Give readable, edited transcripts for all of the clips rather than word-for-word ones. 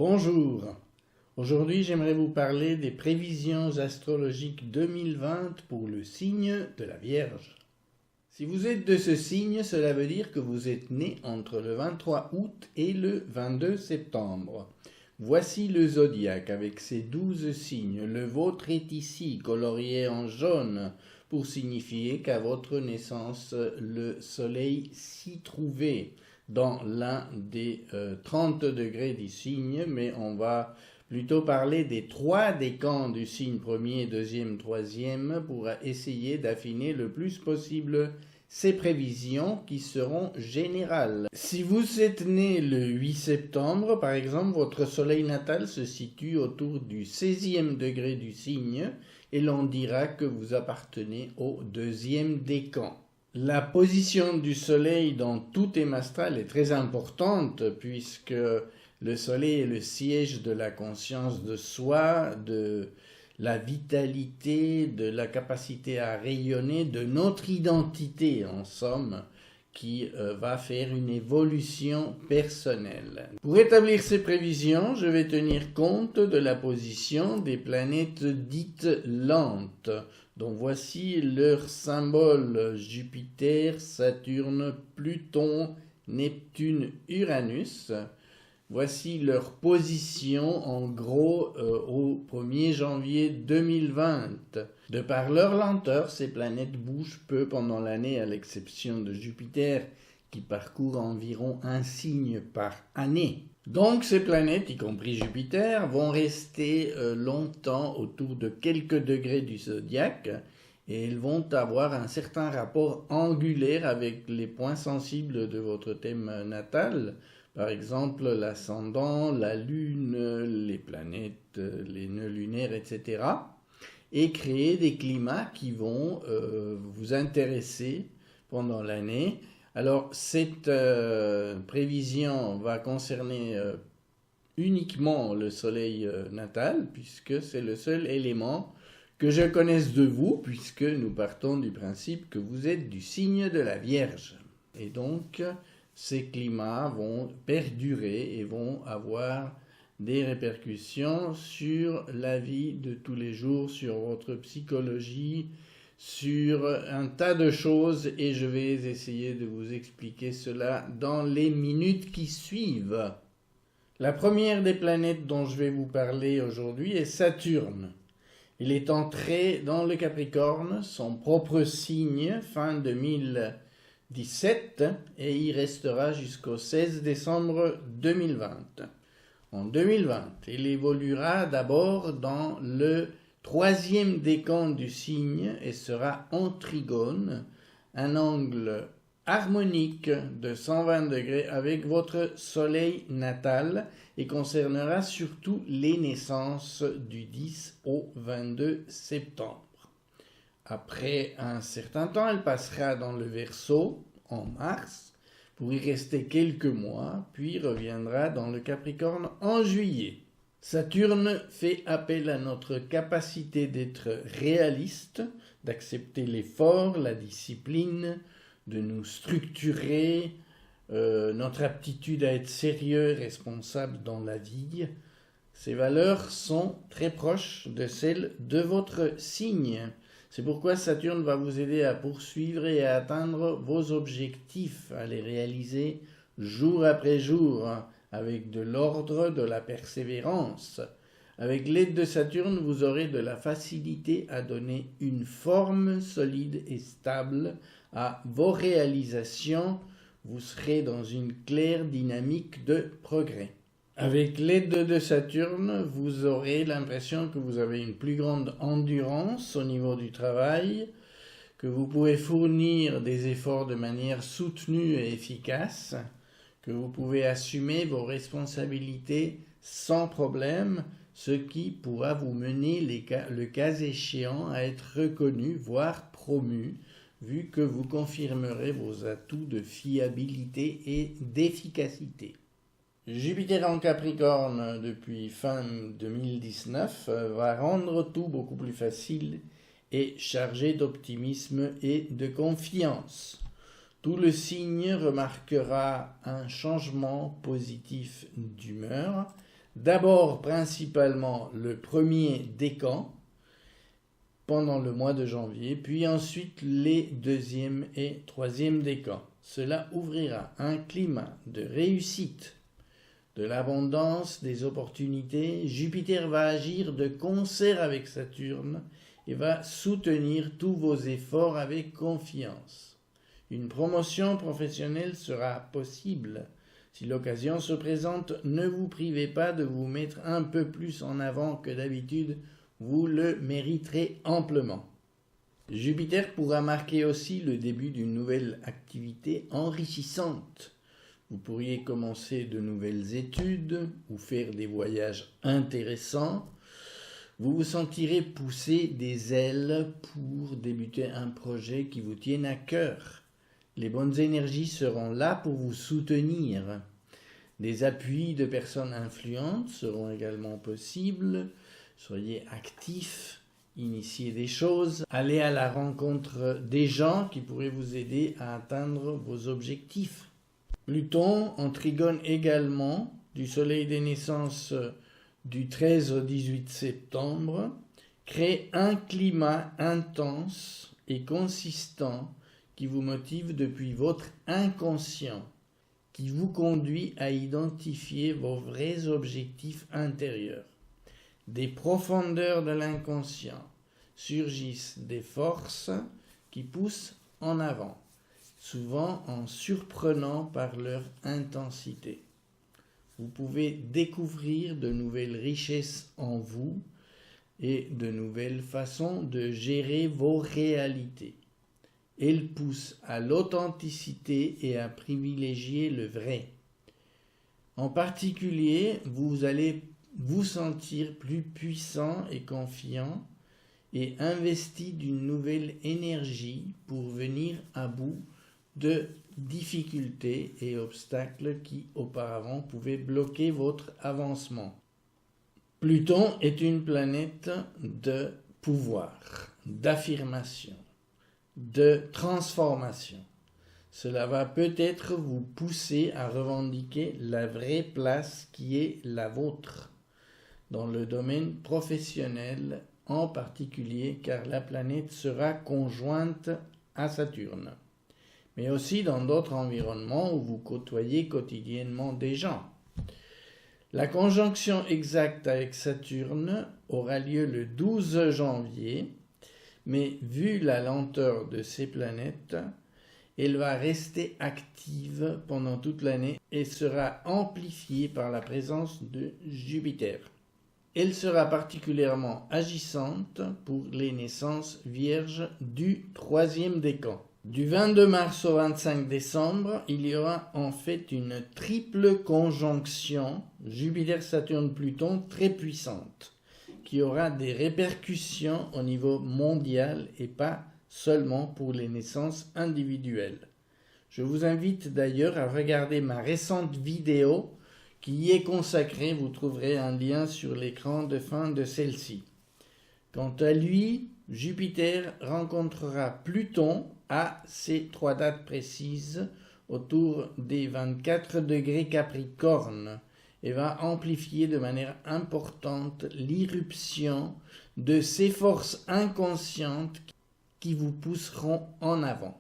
Bonjour, aujourd'hui j'aimerais vous parler des prévisions astrologiques 2020 pour le signe de la Vierge. Si vous êtes de ce signe, cela veut dire que vous êtes né entre le 23 août et le 22 septembre. Voici le zodiaque avec ses 12 signes. Le vôtre est ici, colorié en jaune, pour signifier qu'à votre naissance, le soleil s'y trouvait dans l'un des 30 degrés du signe, mais on va plutôt parler des 3 décans du signe premier, deuxième, troisième, pour essayer d'affiner le plus possible ces prévisions qui seront générales. Si vous êtes né le 8 septembre, par exemple, votre soleil natal se situe autour du 16e degré du signe et l'on dira que vous appartenez au 2e décan. La position du soleil dans tout thème astral est très importante puisque le soleil est le siège de la conscience de soi, de la vitalité, de la capacité à rayonner, de notre identité en somme, qui va faire une évolution personnelle. Pour établir ces prévisions, je vais tenir compte de la position des planètes dites lentes, dont voici leurs symboles: Jupiter, Saturne, Pluton, Neptune, Uranus. Voici leur position en gros au 1er janvier 2020. De par leur lenteur, ces planètes bougent peu pendant l'année, à l'exception de Jupiter qui parcourt environ un signe par année. Donc ces planètes, y compris Jupiter, vont rester longtemps autour de quelques degrés du zodiaque et elles vont avoir un certain rapport angulaire avec les points sensibles de votre thème natal. Par exemple, l'ascendant, la lune, les planètes, les nœuds lunaires, etc. Et créer des climats qui vont vous intéresser pendant l'année. Alors, cette prévision va concerner uniquement le soleil natal, puisque c'est le seul élément que je connaisse de vous, puisque nous partons du principe que vous êtes du signe de la Vierge. Et donc, ces climats vont perdurer et vont avoir des répercussions sur la vie de tous les jours, sur votre psychologie, sur un tas de choses, et je vais essayer de vous expliquer cela dans les minutes qui suivent. La première des planètes dont je vais vous parler aujourd'hui est Saturne. Il est entré dans le Capricorne, son propre signe, fin 2017, et il restera jusqu'au 16 décembre 2020. En 2020, il évoluera d'abord dans le 3e décan du signe et sera en trigone, un angle harmonique de 120 degrés avec votre soleil natal et concernera surtout les naissances du 10 au 22 septembre. Après un certain temps, elle passera dans le Verseau en mars pour y rester quelques mois, puis reviendra dans le Capricorne en juillet. Saturne fait appel à notre capacité d'être réaliste, d'accepter l'effort, la discipline, de nous structurer, notre aptitude à être sérieux, responsable dans la vie. Ces valeurs sont très proches de celles de votre signe. C'est pourquoi Saturne va vous aider à poursuivre et à atteindre vos objectifs, à les réaliser jour après jour, avec de l'ordre, de la persévérance. Avec l'aide de Saturne, vous aurez de la facilité à donner une forme solide et stable à vos réalisations. Vous serez dans une claire dynamique de progrès. Avec l'aide de Saturne, vous aurez l'impression que vous avez une plus grande endurance au niveau du travail, que vous pouvez fournir des efforts de manière soutenue et efficace, que vous pouvez assumer vos responsabilités sans problème, ce qui pourra vous mener, le cas échéant, à être reconnu, voire promu, vu que vous confirmerez vos atouts de fiabilité et d'efficacité. Jupiter en Capricorne depuis fin 2019 va rendre tout beaucoup plus facile et chargé d'optimisme et de confiance. Tout le signe remarquera un changement positif d'humeur D'abord, principalement, le premier décan pendant le mois de janvier, puis ensuite les deuxième et troisième décans. Cela ouvrira un climat de réussite, de l'abondance, des opportunités. Jupiter va agir de concert avec Saturne et va soutenir tous vos efforts avec confiance. Une promotion professionnelle sera possible. Si l'occasion se présente, ne vous privez pas de vous mettre un peu plus en avant que d'habitude, vous le mériterez amplement. Jupiter pourra marquer aussi le début d'une nouvelle activité enrichissante. Vous pourriez commencer de nouvelles études ou faire des voyages intéressants. Vous vous sentirez pousser des ailes pour débuter un projet qui vous tienne à cœur. Les bonnes énergies seront là pour vous soutenir. Des appuis de personnes influentes seront également possibles. Soyez actifs, initiez des choses, allez à la rencontre des gens qui pourraient vous aider à atteindre vos objectifs. Pluton, en trigone également, du soleil des naissances du 13 au 18 septembre, crée un climat intense et consistant qui vous motive depuis votre inconscient, qui vous conduit à identifier vos vrais objectifs intérieurs. Des profondeurs de l'inconscient surgissent des forces qui poussent en avant, souvent en surprenant par leur intensité. Vous pouvez découvrir de nouvelles richesses en vous et de nouvelles façons de gérer vos réalités. Elles poussent à l'authenticité et à privilégier le vrai. En particulier, vous allez vous sentir plus puissant et confiant et investi d'une nouvelle énergie pour venir à bout de difficultés et obstacles qui auparavant pouvaient bloquer votre avancement. Pluton est une planète de pouvoir, d'affirmation, de transformation. Cela va peut-être vous pousser à revendiquer la vraie place qui est la vôtre dans le domaine professionnel en particulier, car la planète sera conjointe à Saturne, mais aussi dans d'autres environnements où vous côtoyez quotidiennement des gens. La conjonction exacte avec Saturne aura lieu le 12 janvier, mais vu la lenteur de ces planètes, elle va rester active pendant toute l'année et sera amplifiée par la présence de Jupiter. Elle sera particulièrement agissante pour les naissances vierges du troisième décan. Du 22 mars au 25 décembre, il y aura en fait une triple conjonction Jupiter-Saturne-Pluton très puissante, qui aura des répercussions au niveau mondial et pas seulement pour les naissances individuelles. Je vous invite d'ailleurs à regarder ma récente vidéo qui y est consacrée, vous trouverez un lien sur l'écran de fin de celle-ci. Quant à lui, Jupiter rencontrera Pluton à ces 3 dates précises autour des 24 degrés Capricorne et va amplifier de manière importante l'irruption de ces forces inconscientes qui vous pousseront en avant.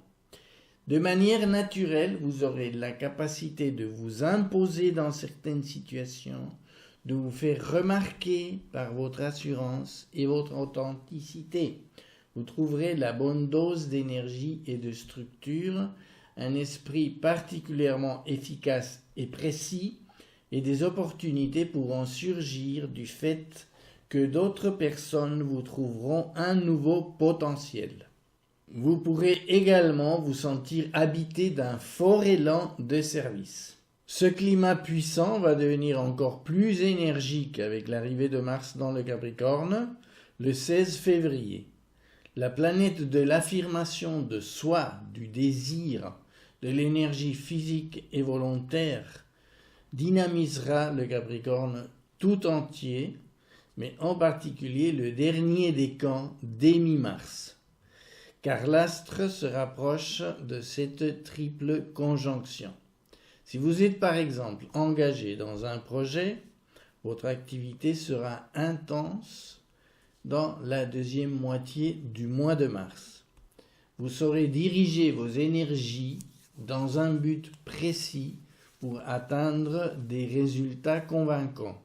De manière naturelle, vous aurez la capacité de vous imposer dans certaines situations, de vous faire remarquer par votre assurance et votre authenticité. Vous trouverez la bonne dose d'énergie et de structure, un esprit particulièrement efficace et précis, et des opportunités pourront surgir du fait que d'autres personnes vous trouveront un nouveau potentiel. Vous pourrez également vous sentir habité d'un fort élan de service. Ce climat puissant va devenir encore plus énergique avec l'arrivée de Mars dans le Capricorne le 16 février. La planète de l'affirmation de soi, du désir, de l'énergie physique et volontaire dynamisera le Capricorne tout entier, mais en particulier le dernier décan dès mi-mars, car l'astre se rapproche de cette triple conjonction. Si vous êtes par exemple engagé dans un projet, Votre activité sera intense dans la deuxième moitié du mois de mars. Vous saurez diriger vos énergies dans un but précis pour atteindre des résultats convaincants.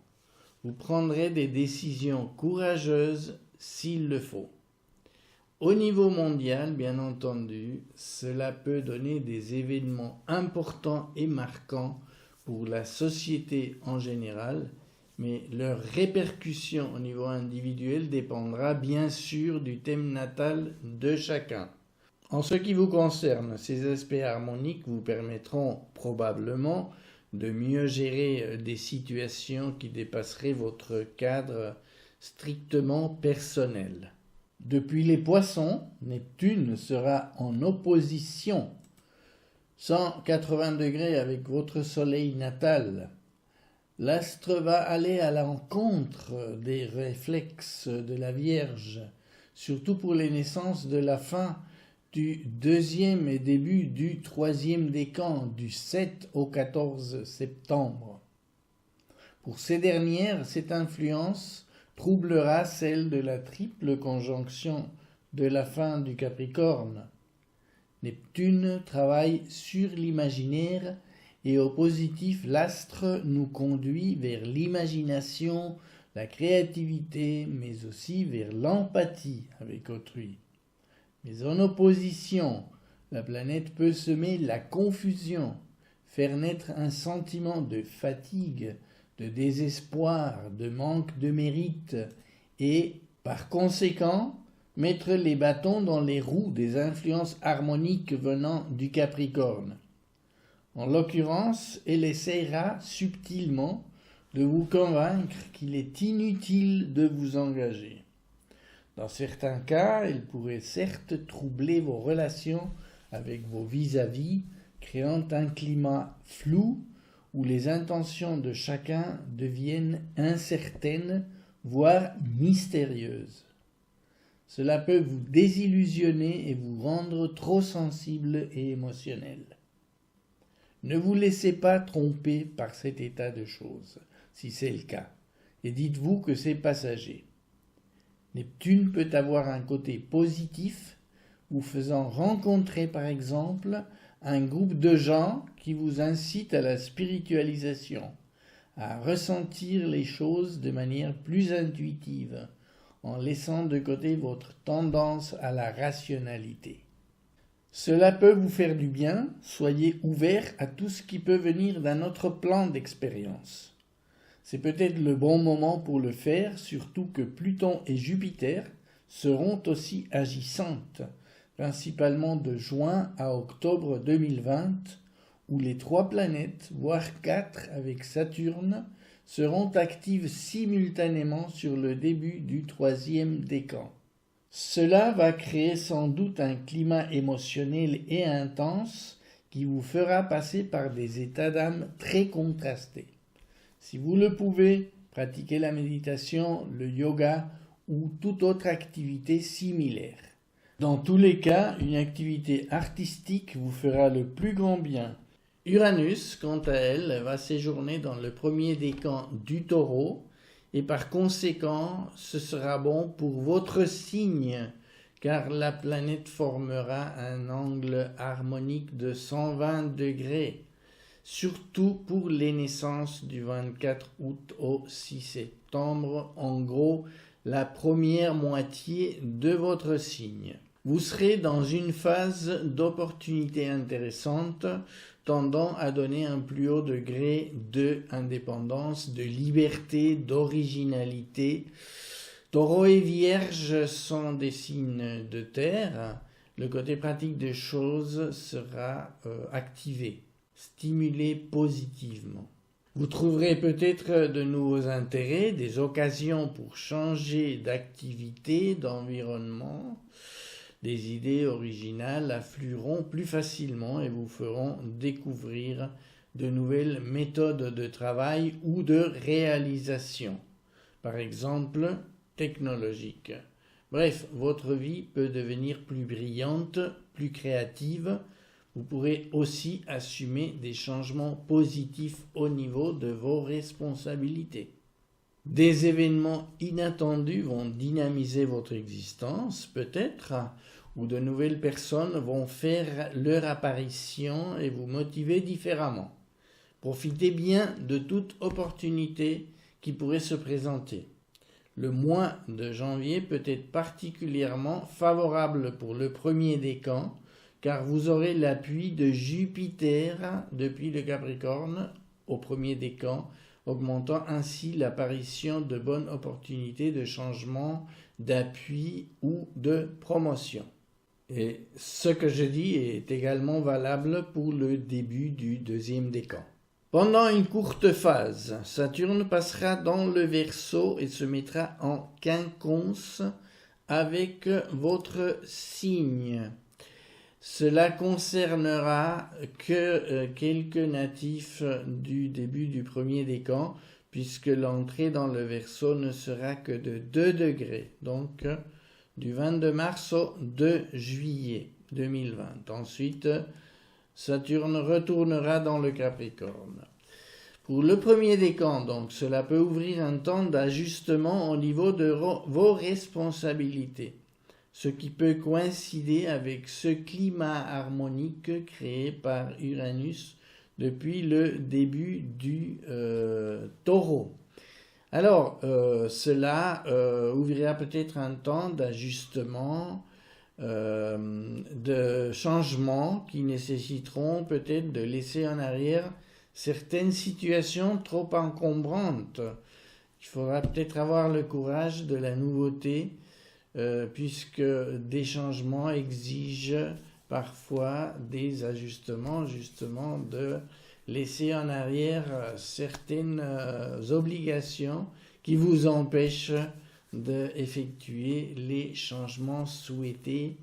Vous prendrez des décisions courageuses s'il le faut. Au niveau mondial, bien entendu, cela peut donner des événements importants et marquants pour la société en général, mais leur répercussion au niveau individuel dépendra bien sûr du thème natal de chacun. En ce qui vous concerne, ces aspects harmoniques vous permettront probablement de mieux gérer des situations qui dépasseraient votre cadre strictement personnel. Depuis les Poissons, Neptune sera en opposition 180 degrés avec votre soleil natal. L'astre va aller à l'encontre des réflexes de la Vierge, surtout pour les naissances de la fin du deuxième et début du troisième décan, du 7 au 14 septembre. Pour ces dernières, cette influence troublera celle de la triple conjonction de la fin du Capricorne. Neptune travaille sur l'imaginaire et au positif, l'astre nous conduit vers l'imagination, la créativité, mais aussi vers l'empathie avec autrui. Mais en opposition, la planète peut semer la confusion, faire naître un sentiment de fatigue, de désespoir, de manque de mérite et, par conséquent, mettre les bâtons dans les roues des influences harmoniques venant du Capricorne. En l'occurrence, elle essaiera subtilement de vous convaincre qu'il est inutile de vous engager. Dans certains cas, elle pourrait certes troubler vos relations avec vos vis-à-vis, créant un climat flou où les intentions de chacun deviennent incertaines, voire mystérieuses. Cela peut vous désillusionner et vous rendre trop sensible et émotionnel. Ne vous laissez pas tromper par cet état de choses, si c'est le cas, et dites-vous que c'est passager. Neptune peut avoir un côté positif, vous faisant rencontrer par exemple un groupe de gens qui vous incitent à la spiritualisation, à ressentir les choses de manière plus intuitive, en laissant de côté votre tendance à la rationalité. Cela peut vous faire du bien, soyez ouvert à tout ce qui peut venir d'un autre plan d'expérience. C'est peut-être le bon moment pour le faire, surtout que Pluton et Jupiter seront aussi agissantes, principalement de juin à octobre 2020, où les 3 planètes, voire 4 avec Saturne, seront actives simultanément sur le début du 3e décan. Cela va créer sans doute un climat émotionnel et intense qui vous fera passer par des états d'âme très contrastés. Si vous le pouvez, pratiquez la méditation, le yoga ou toute autre activité similaire. Dans tous les cas, une activité artistique vous fera le plus grand bien. Uranus, quant à elle, va séjourner dans le 1er décan du Taureau et par conséquent, ce sera bon pour votre signe car la planète formera un angle harmonique de 120 degrés. Surtout pour les naissances du 24 août au 6 septembre, en gros la première moitié de votre signe. Vous serez dans une phase d'opportunité intéressante, tendant à donner un plus haut degré d'indépendance, de liberté, d'originalité. Taureau et Vierge sont des signes de terre. Le côté pratique des choses sera activé, stimulé positivement. Vous trouverez peut-être de nouveaux intérêts, des occasions pour changer d'activité, d'environnement. Des idées originales afflueront plus facilement et vous feront découvrir de nouvelles méthodes de travail ou de réalisation, par exemple technologiques. Bref, votre vie peut devenir plus brillante, plus créative. Vous pourrez aussi assumer des changements positifs au niveau de vos responsabilités. Des événements inattendus vont dynamiser votre existence, peut-être, ou de nouvelles personnes vont faire leur apparition et vous motiver différemment. Profitez bien de toute opportunité qui pourrait se présenter. Le mois de janvier peut être particulièrement favorable pour le premier décan, car vous aurez l'appui de Jupiter depuis le Capricorne au premier décan, augmentant ainsi l'apparition de bonnes opportunités de changement, d'appui ou de promotion. Et ce que je dis est également valable pour le début du deuxième décan. Pendant une courte phase, Saturne passera dans le Verseau et se mettra en quinconce avec votre signe. Cela concernera que quelques natifs du début du premier décan, puisque l'entrée dans le Verseau ne sera que de 2 degrés, donc du 22 mars au 2 juillet 2020. Ensuite, Saturne retournera dans le Capricorne. Pour le premier décan, donc, cela peut ouvrir un temps d'ajustement au niveau de vos responsabilités, ce qui peut coïncider avec ce climat harmonique créé par Uranus depuis le début du Taureau. Alors, cela ouvrira peut-être un temps d'ajustement, de changements qui nécessiteront peut-être de laisser en arrière certaines situations trop encombrantes. Il faudra peut-être avoir le courage de la nouveauté, puisque des changements exigent parfois des ajustements, justement de laisser en arrière certaines obligations qui vous empêchent d'effectuer les changements souhaités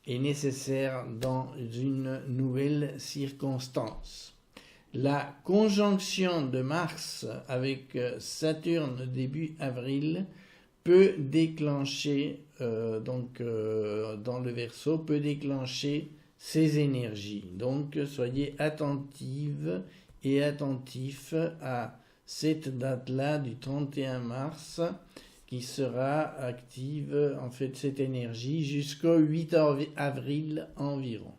et nécessaires dans une nouvelle circonstance. La conjonction de Mars avec Saturne début avril peut déclencher, dans le Verseau, peut déclencher ces énergies. Donc, soyez attentives et attentifs à cette date-là du 31 mars qui sera active, en fait, cette énergie jusqu'au 8 avril environ.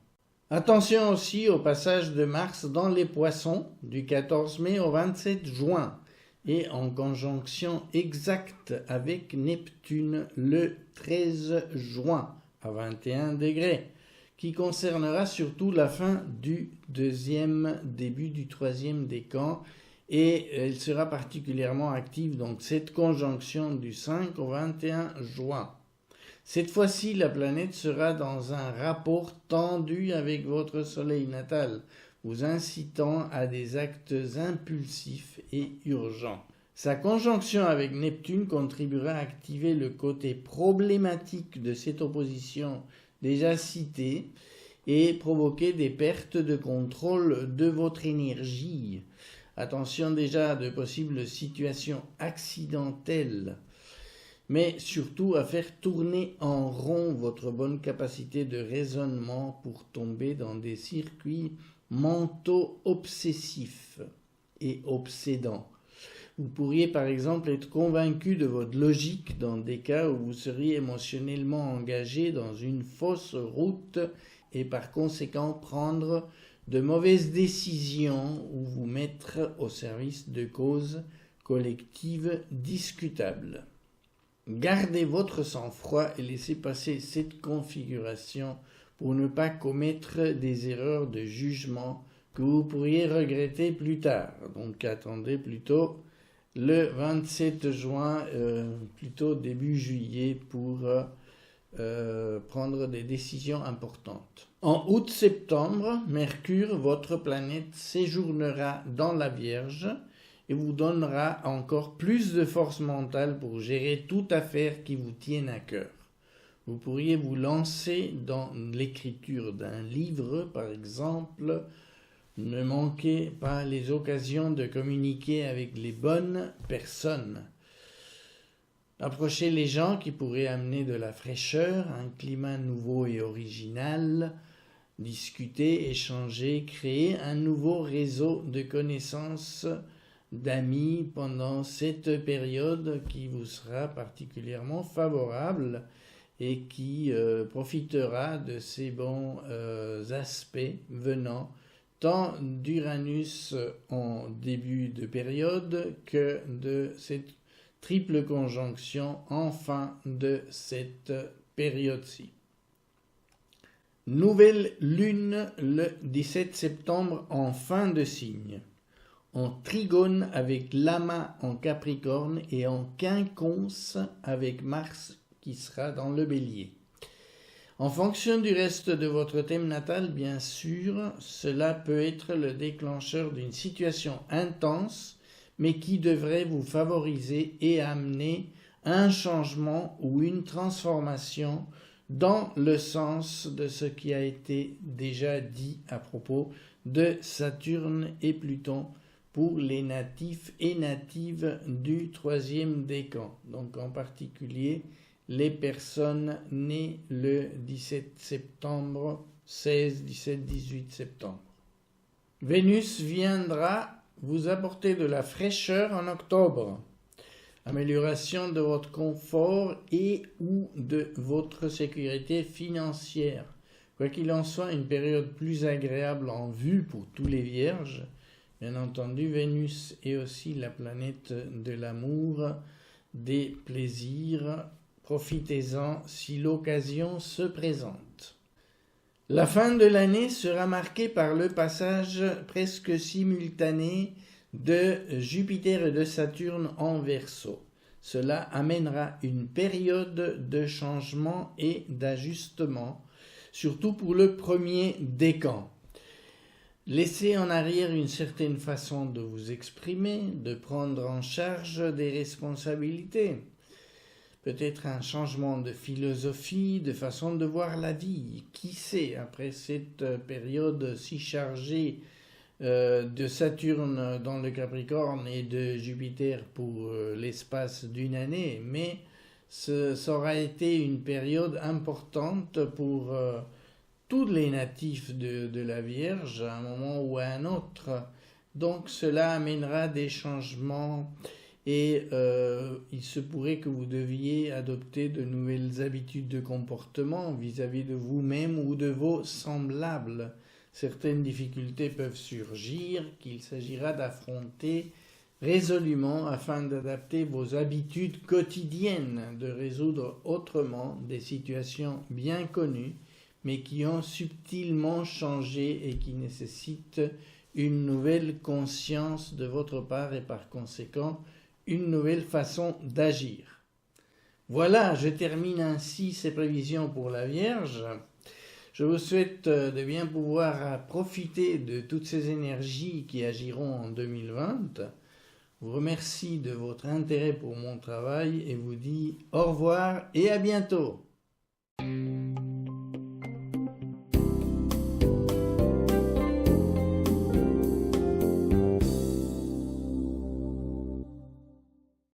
Attention aussi au passage de Mars dans les Poissons du 14 mai au 27 juin et en conjonction exacte avec Neptune le 13 juin à 21 degrés, qui concernera surtout la fin du deuxième, début du troisième décan, et elle sera particulièrement active, donc cette conjonction du 5 au 21 juin. Cette fois-ci, la planète sera dans un rapport tendu avec votre soleil natal, vous incitant à des actes impulsifs et urgents. Sa conjonction avec Neptune contribuera à activer le côté problématique de cette opposition déjà citée et provoquer des pertes de contrôle de votre énergie. Attention déjà à de possibles situations accidentelles, mais surtout à faire tourner en rond votre bonne capacité de raisonnement pour tomber dans des circuits mentaux obsessifs et obsédants. Vous pourriez par exemple être convaincu de votre logique dans des cas où vous seriez émotionnellement engagé dans une fausse route et par conséquent prendre de mauvaises décisions ou vous mettre au service de causes collectives discutables. Gardez votre sang-froid et laissez passer cette configuration pour ne pas commettre des erreurs de jugement que vous pourriez regretter plus tard. Donc attendez plutôt le 27 juin, plutôt début juillet pour prendre des décisions importantes. En août-septembre, Mercure, votre planète, séjournera dans la Vierge et vous donnera encore plus de force mentale pour gérer toute affaire qui vous tienne à cœur. Vous pourriez vous lancer dans l'écriture d'un livre, par exemple. Ne manquez pas les occasions de communiquer avec les bonnes personnes. Approchez les gens qui pourraient amener de la fraîcheur, un climat nouveau et original. Discuter, échanger, créer un nouveau réseau de connaissances d'amis pendant cette période qui vous sera particulièrement favorable et qui profitera de ces bons aspects venant tant d'Uranus en début de période que de cette triple conjonction en fin de cette période-ci. Nouvelle lune le 17 septembre en fin de signe, en trigone avec Lama en Capricorne et en quinconce avec Mars qui sera dans le Bélier. En fonction du reste de votre thème natal, bien sûr, cela peut être le déclencheur d'une situation intense, mais qui devrait vous favoriser et amener un changement ou une transformation dans le sens de ce qui a été déjà dit à propos de Saturne et Pluton pour les natifs et natives du troisième décan, donc en particulier les personnes nées le 17 septembre, 16, 17, 18 septembre. Vénus viendra vous apporter de la fraîcheur en octobre, amélioration de votre confort et ou de votre sécurité financière. Quoi qu'il en soit, une période plus agréable en vue pour tous les vierges. Bien entendu, Vénus est aussi la planète de l'amour, des plaisirs. Profitez-en si l'occasion se présente. La fin de l'année sera marquée par le passage presque simultané de Jupiter et de Saturne en Verseau. Cela amènera une période de changement et d'ajustement, surtout pour le premier décan. Laissez en arrière une certaine façon de vous exprimer, de prendre en charge des responsabilités. Peut-être un changement de philosophie, de façon de voir la vie. Qui sait, après cette période si chargée de Saturne dans le Capricorne et de Jupiter pour l'espace d'une année, mais ça aura été une période importante pour tous les natifs de la Vierge, à un moment ou à un autre. Donc cela amènera des changements et il se pourrait que vous deviez adopter de nouvelles habitudes de comportement vis-à-vis de vous-même ou de vos semblables. Certaines difficultés peuvent surgir qu'il s'agira d'affronter résolument afin d'adapter vos habitudes quotidiennes, de résoudre autrement des situations bien connues mais qui ont subtilement changé et qui nécessitent une nouvelle conscience de votre part et par conséquent une nouvelle façon d'agir. Voilà, je termine ainsi ces prévisions pour la Vierge. Je vous souhaite de bien pouvoir profiter de toutes ces énergies qui agiront en 2020. Je vous remercie de votre intérêt pour mon travail et vous dis au revoir et à bientôt.